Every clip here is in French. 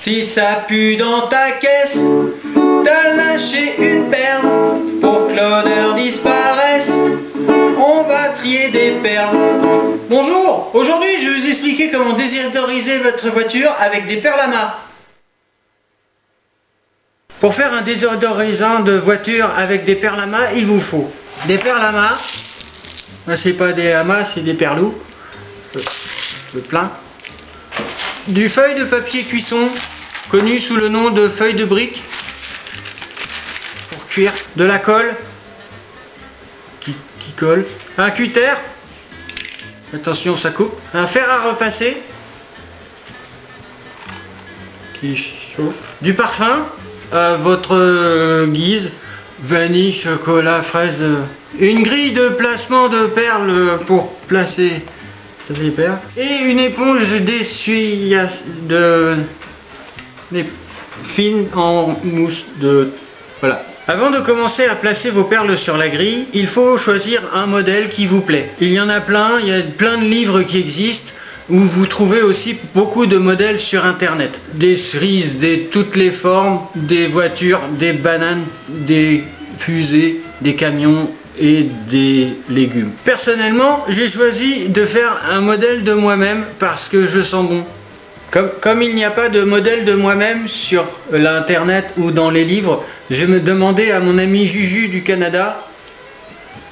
Si ça pue dans ta caisse, t'as lâché une perle. Pour que l'odeur disparaisse, on va trier des perles. Bonjour, aujourd'hui je vais vous expliquer comment désodoriser votre voiture avec des perles amas. Pour faire un désodorisant de voiture avec des perles amas, il vous faut des perles amas. Là c'est pas des amas, c'est des perlous. Le plein. Du feuille de papier cuisson, connu sous le nom de feuille de brique. Pour cuire. De la colle. Qui colle. Un cutter. Attention, ça coupe. Un fer à repasser. Qui chauffe. Du parfum. À votre guise. Vanille, chocolat, fraise. Une grille de placement de perles pour placer les perles. Et une éponge d'essuyage fine en mousse de... Voilà. Avant de commencer à placer vos perles sur la grille, il faut choisir un modèle qui vous plaît. Il y en a plein, il y a plein de livres qui existent, où vous trouvez aussi beaucoup de modèles sur internet. Des cerises, toutes les formes, des voitures, des bananes, des fusées, des camions et des légumes. Personnellement, j'ai choisi de faire un modèle de moi-même parce que je sens bon. Comme il n'y a pas de modèle de moi-même sur l'internet ou dans les livres, je me demandais à mon ami Juju du Canada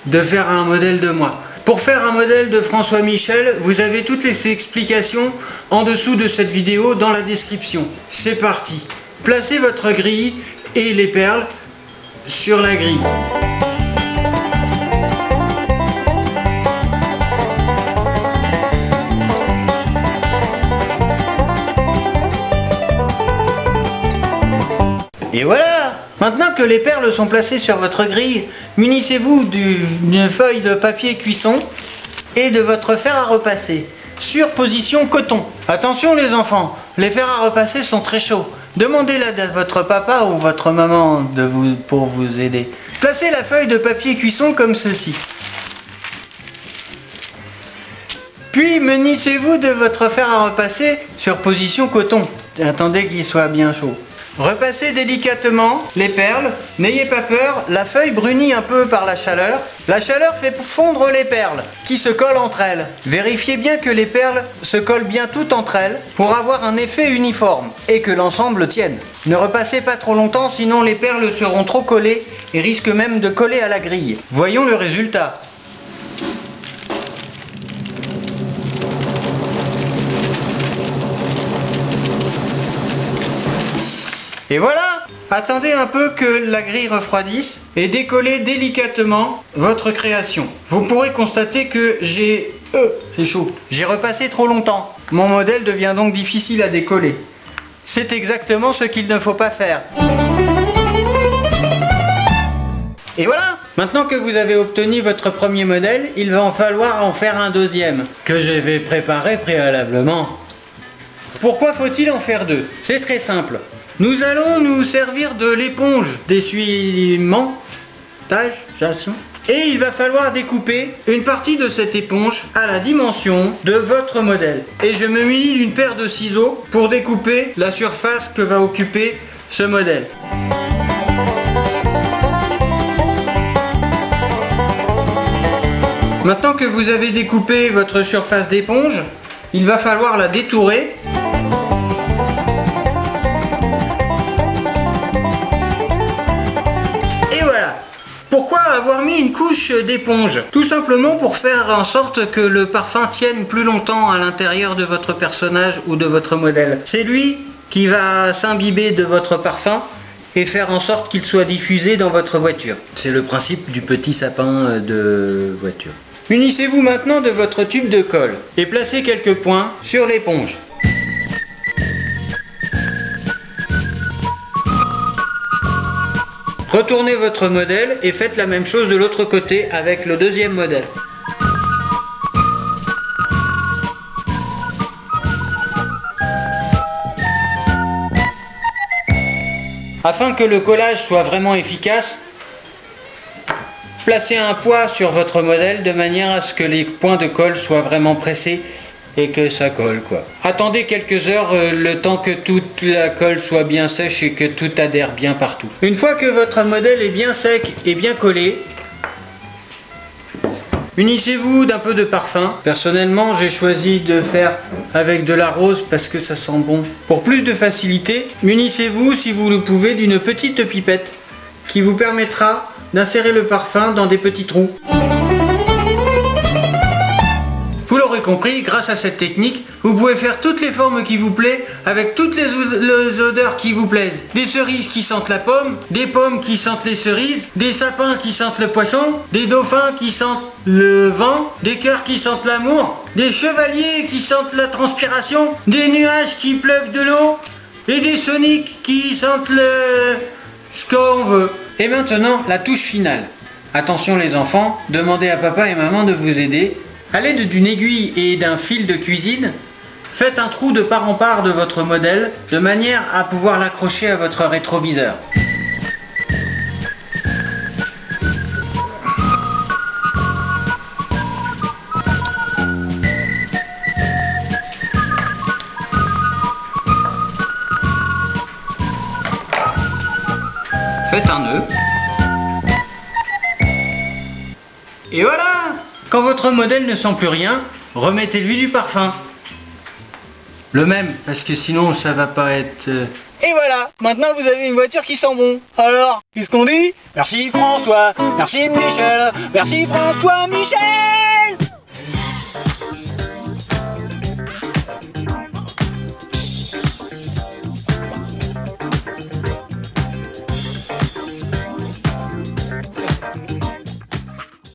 de faire un modèle de moi. Pour faire un modèle de François Michel, vous avez toutes les explications en dessous de cette vidéo dans la description. C'est parti. Placez votre grille et les perles sur la grille. Et voilà! Maintenant que les perles sont placées sur votre grille, munissez-vous d'une feuille de papier cuisson et de votre fer à repasser, sur position coton. Attention les enfants, les fers à repasser sont très chauds. Demandez-la à votre papa ou votre maman pour vous aider. Placez la feuille de papier cuisson comme ceci. Puis munissez-vous de votre fer à repasser sur position coton. Attendez qu'il soit bien chaud. Repassez délicatement les perles, n'ayez pas peur, la feuille brunit un peu par la chaleur. La chaleur fait fondre les perles qui se collent entre elles. Vérifiez bien que les perles se collent bien toutes entre elles pour avoir un effet uniforme et que l'ensemble tienne. Ne repassez pas trop longtemps sinon les perles seront trop collées et risquent même de coller à la grille. Voyons le résultat. Et voilà! Attendez un peu que la grille refroidisse et décollez délicatement votre création. Vous pourrez constater que c'est chaud. J'ai repassé trop longtemps. Mon modèle devient donc difficile à décoller. C'est exactement ce qu'il ne faut pas faire. Et voilà! Maintenant que vous avez obtenu votre premier modèle, il va en falloir en faire un deuxième, que je vais préparer préalablement. Pourquoi faut-il en faire deux? C'est très simple. Nous allons nous servir de l'éponge d'essuyement, et il va falloir découper une partie de cette éponge à la dimension de votre modèle. Et je me munis d'une paire de ciseaux pour découper la surface que va occuper ce modèle. Maintenant que vous avez découpé votre surface d'éponge, il va falloir la détourer. Pourquoi avoir mis une couche d'éponge? Tout simplement pour faire en sorte que le parfum tienne plus longtemps à l'intérieur de votre personnage ou de votre modèle. C'est lui qui va s'imbiber de votre parfum et faire en sorte qu'il soit diffusé dans votre voiture. C'est le principe du petit sapin de voiture. Munissez-vous maintenant de votre tube de colle et placez quelques points sur l'éponge. Retournez votre modèle et faites la même chose de l'autre côté avec le deuxième modèle. Afin que le collage soit vraiment efficace, placez un poids sur votre modèle de manière à ce que les points de colle soient vraiment pressés et que ça colle quoi. Attendez quelques heures, le temps que toute la colle soit bien sèche et que tout adhère bien partout. Une fois que votre modèle est bien sec et bien collé, munissez-vous d'un peu de parfum. Personnellement, j'ai choisi de faire avec de la rose parce que ça sent bon. Pour plus de facilité, munissez-vous si vous le pouvez d'une petite pipette qui vous permettra d'insérer le parfum dans des petits trous. Vous l'aurez compris, grâce à cette technique, vous pouvez faire toutes les formes qui vous plaisent avec toutes les odeurs qui vous plaisent. Des cerises qui sentent la pomme, des pommes qui sentent les cerises, des sapins qui sentent le poisson, des dauphins qui sentent le vent, des cœurs qui sentent l'amour, des chevaliers qui sentent la transpiration, des nuages qui pleuvent de l'eau et des soniques qui sentent ce qu'on veut. Et maintenant, la touche finale. Attention les enfants, demandez à papa et maman de vous aider. À l'aide d'une aiguille et d'un fil de cuisine, faites un trou de part en part de votre modèle de manière à pouvoir l'accrocher à votre rétroviseur. Faites un nœud. Et voilà! Quand votre modèle ne sent plus rien, remettez-lui du parfum. Le même, parce que sinon ça va pas être... Et voilà, maintenant vous avez une voiture qui sent bon. Alors, qu'est-ce qu'on dit? Merci François, merci Michel, merci François Michel.